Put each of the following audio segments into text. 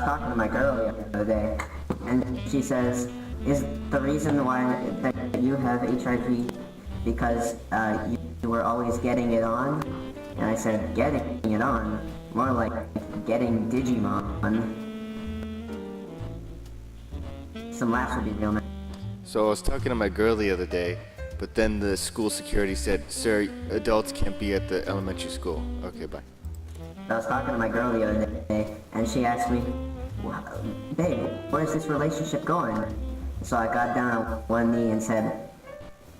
talking to my girl the other day, and she says, "Is the reason why that you have HIV because you were always getting it on?" And I said, "Getting it on? More like getting Digimon." Some laughs would be real nice. So I was talking to my girl the other day, but then the school security said, "Sir, adults can't be at the elementary school." Okay, bye. I was talking to my girl the other day, and she asked me, "Babe, where's this relationship going?" So I got down on one knee and said,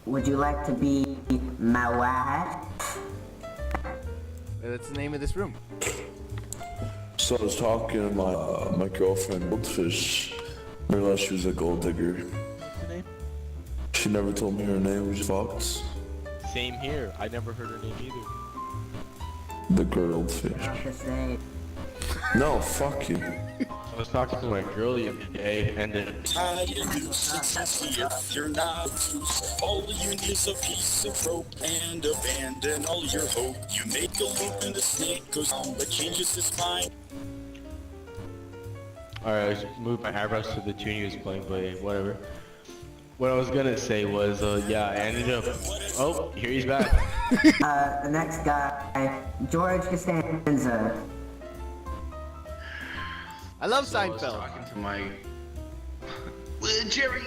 "Would you like to be my wife?" That's the name of this room. So I was talking to my girlfriend, Goldfish. I realized she was a gold digger. Her name? She never told me her name was Fox. Same here. I never heard her name either. The goldfish. To say, No, fuck you. I was talking to my girl the other day, and then You're not loose. All you need is a piece of rope and abandon all your hope. You make a loop and the snake goes on, but changes his mind. alright, I just moved my eyebrows to the tune he was playing, but whatever. What I was gonna say was, yeah, I ended up. Oh, here he's back. the next guy, George Costanza. I love So I was Seinfeld. talking to my Jerry.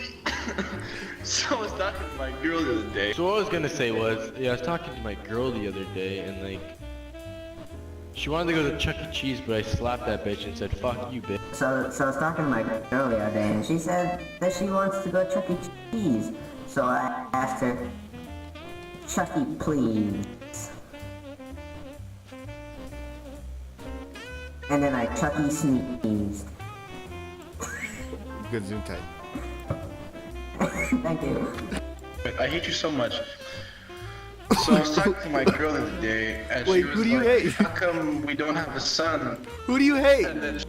So I was talking to my girl the other day. So what I was gonna say was, yeah, I was talking to my girl the other day, and like, she wanted to go to Chuck E. Cheese, but I slapped that bitch and said, "Fuck you, bitch." So I was talking to my girl the other day, and she said that she wants to go Chuck E. Cheese. So I asked her, "Chucky, please." And then I Chucky sneezed. Good zoom tight. Thank you. I hate you so much. So I was talking to my girl the other day, and Wait, she was who do you like, hate? "How come we don't have a son?" Who do you hate? And then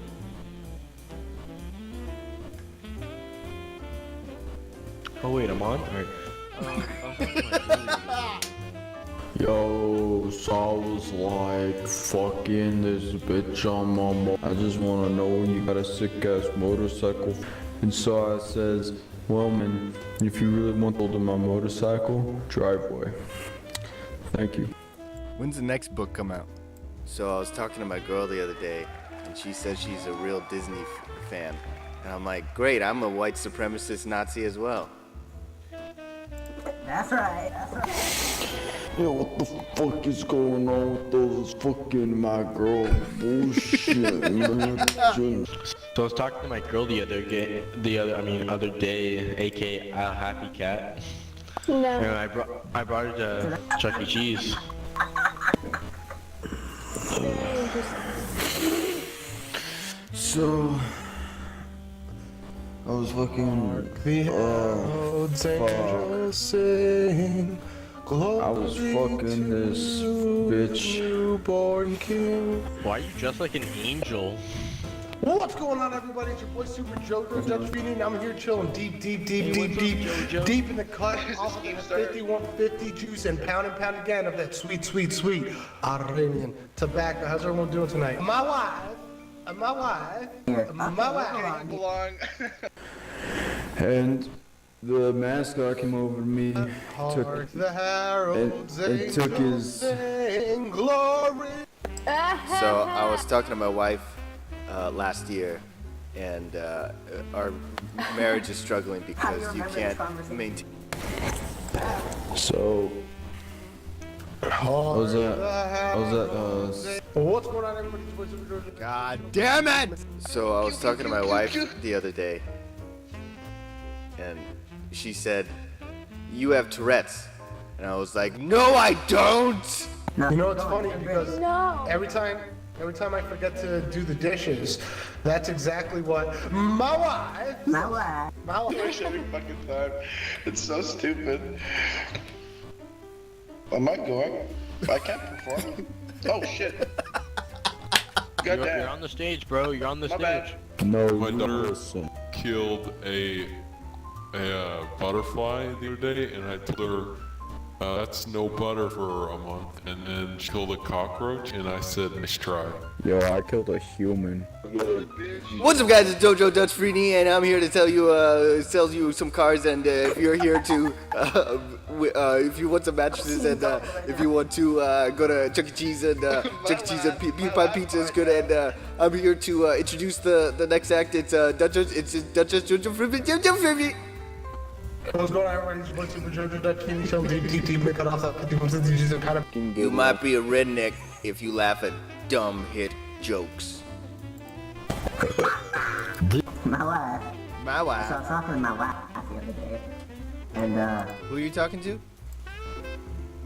Oh wait, I'm on? Alright. Yo, so I was like, fucking this bitch on my I just wanna know when you got a sick ass motorcycle. And so I says, well man, if you really want to hold my motorcycle, driveway. Thank you. When's the next book come out? So I was talking to my girl the other day, and she says she's a real Disney fan. And I'm like, great, I'm a white supremacist Nazi as well. That's right, that's right. Yo, what the fuck is going on with those fucking my girl bullshit, man? So I was talking to my girl the other day, aka Al Happy Cat. No. And I brought her to Chuck E. Cheese. So, I was fucking, I was fucking this bitch. Newborn king. Why are you dressed like an angel? What's going on, everybody? It's your boy Super Joker, Dutch Beanie. I'm here chilling deep in the cut. Off of the 5150 juice and pound again of that sweet Iranian tobacco. How's everyone doing tonight? My wife. belong. And the mascot came over to me, Hark the heralds and took his. sing glory. So I was talking to my wife last year, and our marriage is struggling because you can't maintain. So, I was at, What's going on, everybody? It's your boy Super Joker. God damn it! So I was talking to my wife the other day, and she said, "You have Tourette's," and I was like, "No, I don't." You know, it's funny because No. every time I forget to do the dishes, that's exactly what my wife. My wife. Every fucking time. It's so stupid. Am I going? I can't perform. Oh shit. You're Goddamn. on the stage, bro. You're on the My stage. bad. No, My daughter listen. killed a butterfly the other day, and I told her that's no butter for a month. And then she killed a cockroach, and I said, nice try. Yo, I killed a human. What's up, guys? It's Jojo Dutch Freeney, and I'm here to tell you, sells you some cars. And if you're here to, if you want some mattresses, and if you want to go to Chuck E. Cheese and Chuck E. Cheese and Peanut Pie Pizza is good. And I'm here to introduce the next act. It's Duchess. It's Duchess Jojo Freeney. What's going on, everybody? It's your boy Super Jojo Dutch Feeney, chilling deep, deep, cut off that 50% DJs and kind of. You might be a redneck if you laugh at dumb hit jokes. My wife. My So I wife. was talking to my wife the other day, and Who are you talking to?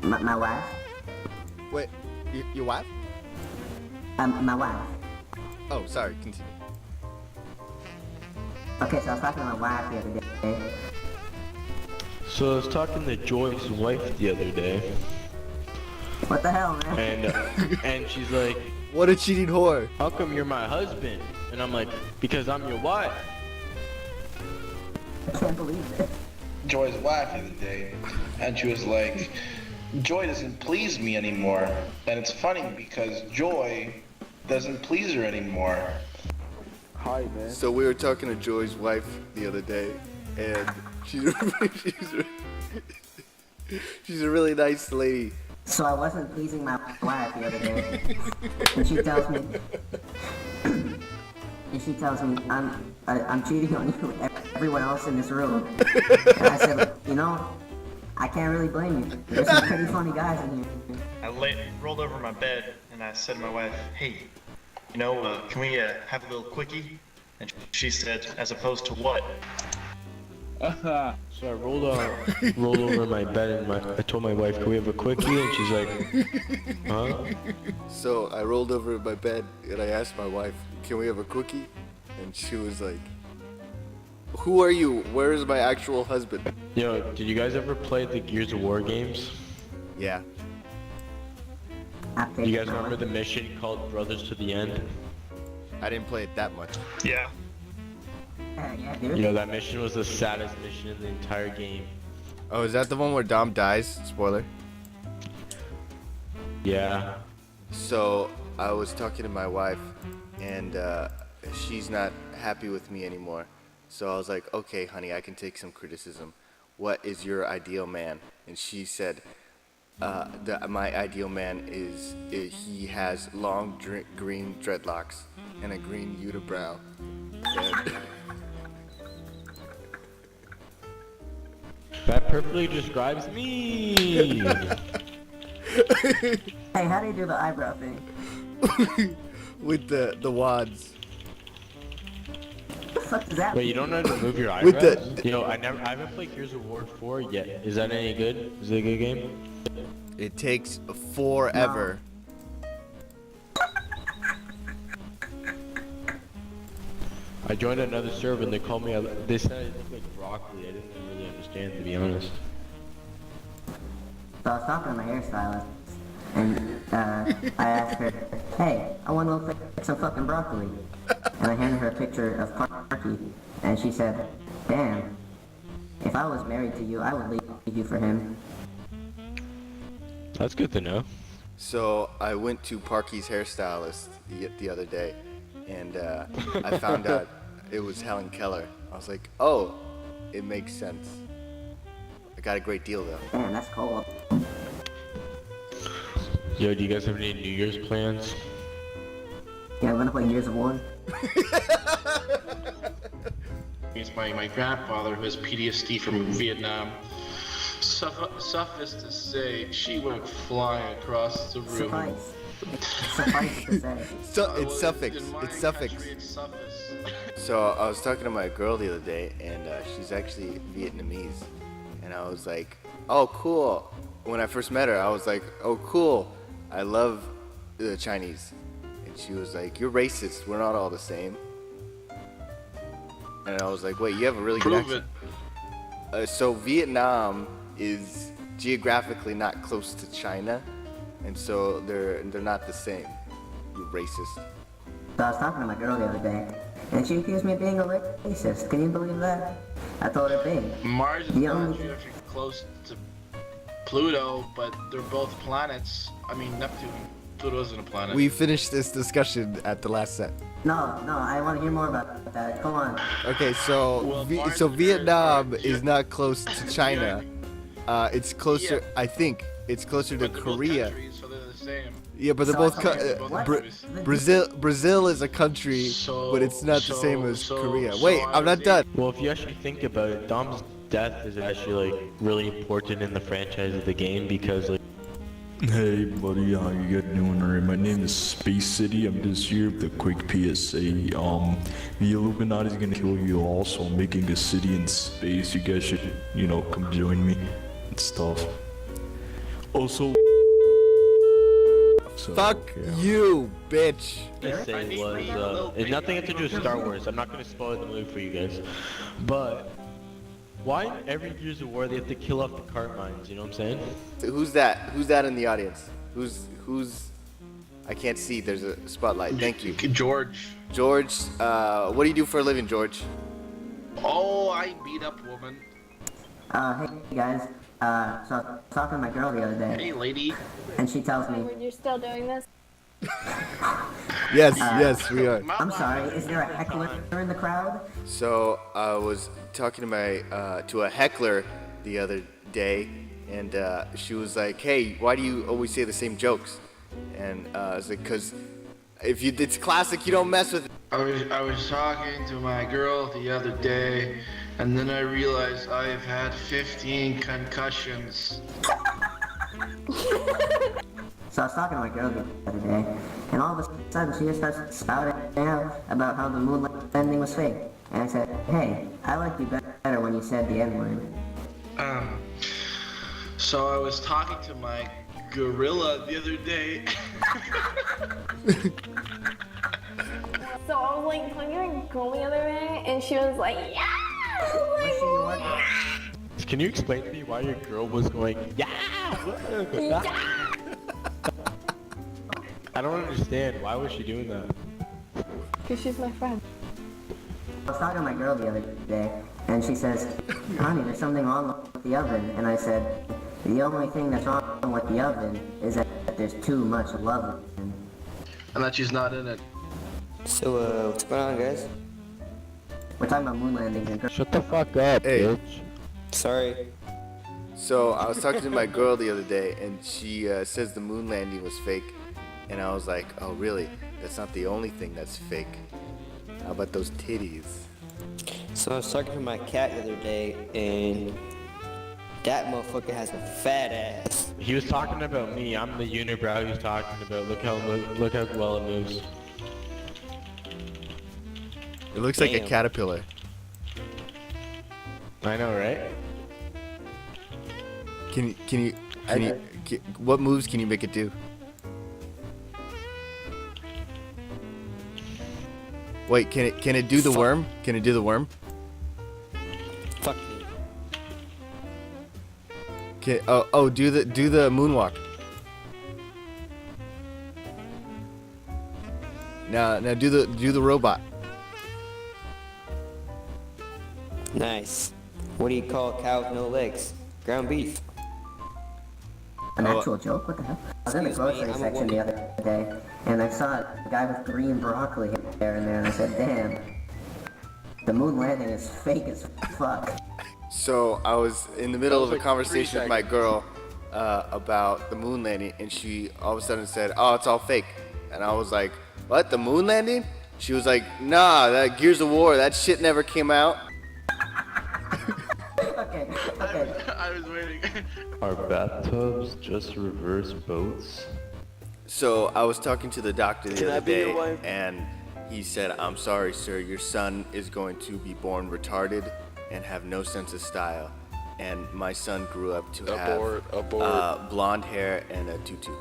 my wife, Wait, your wife? my wife. Oh, sorry. Continue. Okay, so I was talking to my wife the other day. So I was talking to Joy's wife the other day, What the hell, man? and she's like, What a cheating whore. "How come you're my husband?" And I'm like, "Because I'm your wife." I can't believe it. Joy's wife the other day, and she was like, Joy doesn't please me anymore. And it's funny because Joy doesn't please her anymore. So we were talking to Joy's wife the other day, and she's she's a really nice lady. So I wasn't pleasing my wife the other day, and she tells me, I'm cheating on you with everyone else in this room. And I said, you know, I can't really blame you. There's some pretty funny guys in here. I rolled over my bed and I said to my wife, "Hey, you know, can we have a little quickie?" And she said, "As opposed to what?" So I rolled over my bed and I told my wife, "Can we have a quickie?" And she's like, "Huh?" So I rolled over in my bed and I asked my wife, "Can we have a quickie?" And she was like, "Who are you? Where is my actual husband?" Yo, did you guys ever play the Gears of War games? Yeah. I You guys remember the mission called Brothers to the End? I didn't play it that much. Yeah. Yeah, dude. You know, that mission was the saddest mission in the entire game. Oh, is that the one where Dom dies? Spoiler. Yeah. So I was talking to my wife, and she's not happy with me anymore. So I was like, "Okay, honey, I can take some criticism. What is your ideal man?" And she said, "My ideal man is he has long green dreadlocks and a green unibrow." And That perfectly describes me. Hey, how do you do the eyebrow thing? with the wads. What the fuck does that Wait, mean? you don't know how to move your With eyebrows? the- Yo, I haven't played Gears of War 4 yet. Is that any good? Is it a good game? It takes forever. I joined another server and they called me. They said I look like broccoli. I didn't really understand, to be honest. So I was talking to my hairstylist, and I asked her, "Hey, I want to look like some fucking broccoli." And I handed her a picture of Parky, and she said, "Damn, if I was married to you, I would leave you for him." That's good to know. So I went to Parky's hairstylist the other day, and I found out it was Helen Keller. I was like, "Oh, it makes sense." I got a great deal though. Damn, that's cold. Yo, do you guys have any New Year's plans? Yeah, I'm gonna play Gears of War. It's my grandfather who has PTSD from Vietnam. Suffice to say, she went flying across the room. Suffice to say. It's suffix. In my It's suffix. country, it's suffix. So I was talking to my girl the other day, and she's actually Vietnamese, and I was like, "Oh, cool." When I first met her, I was like, "Oh, cool. I love the Chinese." And she was like, "You're racist. We're not all the same." And I was like, "Wait, you have a really good Prove accent." it. So Vietnam is geographically not close to China, and so they're not the same. You racist. So I was talking to my girl the other day, and she accused me of being a racist. Can you believe that? I told her, "Babe, Mars is The not only- geographically close to Pluto, but they're both planets. I mean, Neptune, Pluto isn't a planet. We finished this discussion at the last set. No, I want to hear more about that. Come on. Okay, so Mars so is Vietnam very is not close to China. It's closer. Yeah. I think it's closer to But they're both Korea. countries, so they're the same. Yeah, but they're So I both. thought- what? Brazil is a country, but it's not the same as Korea. Wait, I'm not done. Well, if you actually think about it, Dom's death is actually like really important in the franchise of the game because like. Hey buddy, how you guys doing? Alright, my name is Space City. I'm just here with a quick PSA. The Illuminati's gonna kill you all, so I'm making a city in space. You guys should, come join me and stuff. Also, so, Fuck yeah. you, bitch. To say was it's nothing to do with Star Wars. I'm not gonna spoil the movie for you guys, but why in every Gears of War they have to kill off the cart mines? You know what I'm saying? Who's that? Who's that in the audience? Who's? I can't see. There's a spotlight. Thank you, George. George. What do you do for a living, George? Oh, I beat up woman. Hey guys. So I was talking to my girl the other day, Hey, lady. and she tells me, You're still doing this? Yes, we are. I'm sorry, is there a heckler in the crowd? So I was talking to to a heckler the other day, and she was like, "Hey, why do you always say the same jokes?" And I was like, "Cause it's classic. You don't mess with it." I was talking to my girl the other day, and then I realized I've had 15 concussions. So I was talking to my girl the other day, and all of a sudden she just starts spouting out about how the moon landing was fake. And I said, hey, I liked you better when you said the N-word. So I was talking to my gorilla the other day. So I was like talking to my girl the other day, and she was like, yeah! Can you explain to me why your girl was going, yeah? I don't understand. Why was she doing that? Because she's my friend. I was talking to my girl the other day, and she says, honey, there's something wrong with the oven. And I said, the only thing that's wrong with the oven is that there's too much love in it. And that she's not in it. So, what's going on, guys? We're talking about moon landings and Shut the fuck up, Hey. bitch. Sorry. So I was talking to my girl the other day, and she says the moon landing was fake, and I was like, "Oh, really? That's not the only thing that's fake. How about those titties?" So I was talking to my cat the other day, and that motherfucker has a fat ass. He was talking about me. I'm the unibrow he was talking about. Look how well it moves. It looks like a Damn. caterpillar. I know, right? What moves can you make it do? Wait, can it do the worm? Can it do the worm? Fuck me. Do the moonwalk. Now do the robot. Nice. What do you call a cow with no legs? Ground beef. An actual joke? What the hell? I was in the Excuse me, grocery I'm a section the woman. other day, and I saw a guy with green broccoli hair in there, and I said, damn, the moon landing is fake as fuck. So I was in the middle That of was a like conversation 3 with my girl about the moon landing, and she all of a sudden said, "Oh, it's all fake," and I was like, "What? The moon landing?" She was like, "Nah, that Gears of War, that shit never came out." Okay. I was waiting. Are bathtubs just reverse boats? So I was talking to the doctor the Can I other be your day, wife? and he said, "I'm sorry, sir, your son is going to be born retarded and have no sense of style." And my son grew up to have blonde hair and a tutu.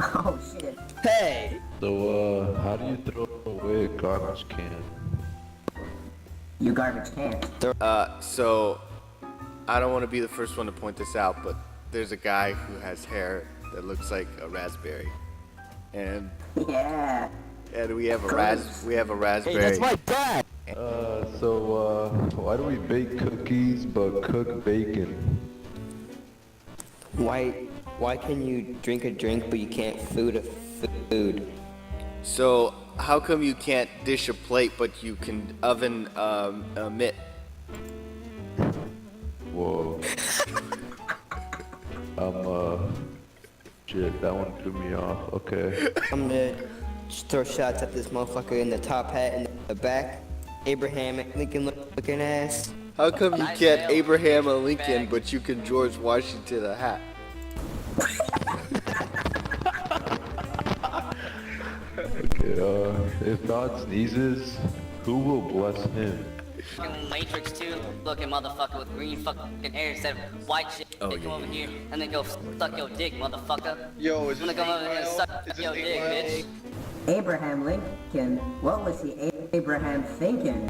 Oh shit. Hey! So, how do you throw away a garbage can? You garbage can. So I don't want to be the first one to point this out, but there's a guy who has hair that looks like a raspberry, and Yeah. we have a raspberry. dad! Why do we bake cookies but cook bacon? Why can you drink a drink but you can't food a food? food. So how come you can't dish a plate, but you can oven a mitt? Whoa. Shit, that one threw me off. Okay. I'm gonna just throw shots at this motherfucker in the top hat in the back. Abraham Lincoln looking ass. How come you can't Abraham a Lincoln, but you can George Washington a hat? Okay, if God sneezes, who will bless him? Fucking Matrix 2 looking motherfucker with green fucking hair instead of white shit. Oh, They yeah, come over yeah. here and then go suck your dick, motherfucker. Yo, is I'm gonna this come over here and suck Is your this dick, bitch. Abraham Lincoln, what was he Abraham thinking?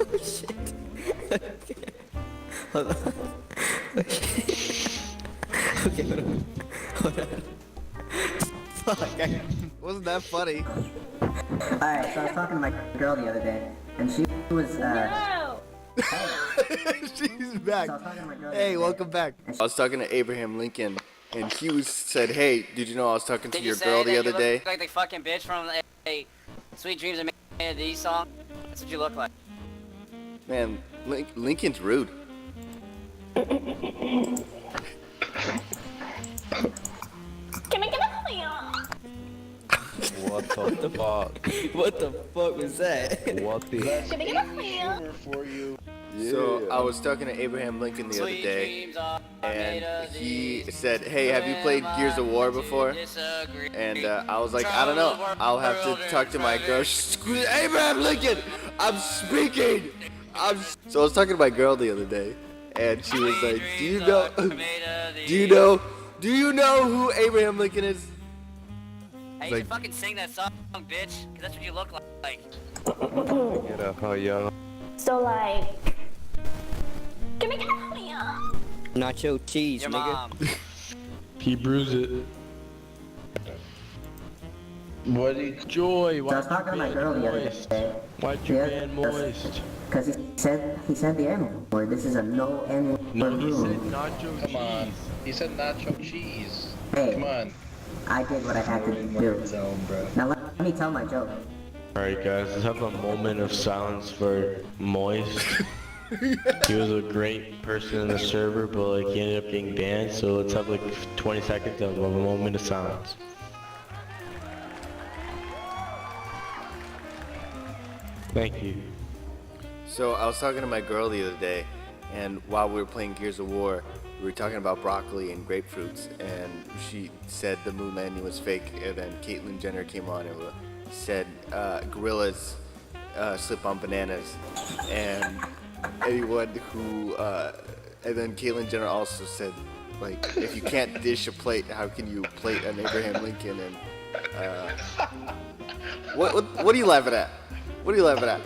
Oh shit. Hold on. Okay, hold on. Fuck. Wasn't that funny? Alright, so I was talking to my girl the other day, and she was, No! She's back. So I was talking to my girl the Hey, other day, welcome back. I was talking to Abraham Lincoln, and he said, "Hey, did you know I was talking to Did your you say girl that the you other look day?" like the fucking bitch from a Sweet Dreams of Melody song? That's what you look like. Man, Lincoln's rude. Can I get a clear? What the fuck? What the fuck was that? What the? Can I get a clear? for you. So I was talking to Abraham Lincoln the other Sweet day, dreams are made and of he these. said, "Hey, have you played Gears of War before?" Disagree. And I was like, "I don't know. I'll have to talk to my girl." Abraham Lincoln, I'm speaking. So I was talking to my girl the other day, and she was like, "Do you know? Do you know who Abraham Lincoln is?" Hey, you should fucking sing that song, bitch, because that's what you look like. Get up, how young? So like, can I get a clear? Nacho cheese, Your nigga. mom. He bruised it. What do you... Joy, So I why'd was you talking to my ban girl the other moist? day, Why'd you Yeah, ban moist? because he said the N word. This is a no N word No, he said room. nacho Come on. cheese. He said nacho cheese. Hey, Come on. I did what I had to do. Now let me tell my joke. Alright guys, let's have a moment of silence for Moist. He was a great person in the server, but like he ended up getting banned, so let's have like 20 seconds of a moment of silence. Thank you. So I was talking to my girl the other day, and while we were playing Gears of War, we were talking about broccoli and grapefruits, and she said the moon landing was fake, and then Caitlyn Jenner came on and said gorillas slip on bananas, and anyone who, and then Caitlyn Jenner also said, like, if you can't dish a plate, how can you plate an Abraham Lincoln? And what are you laughing at? What are you laughing at?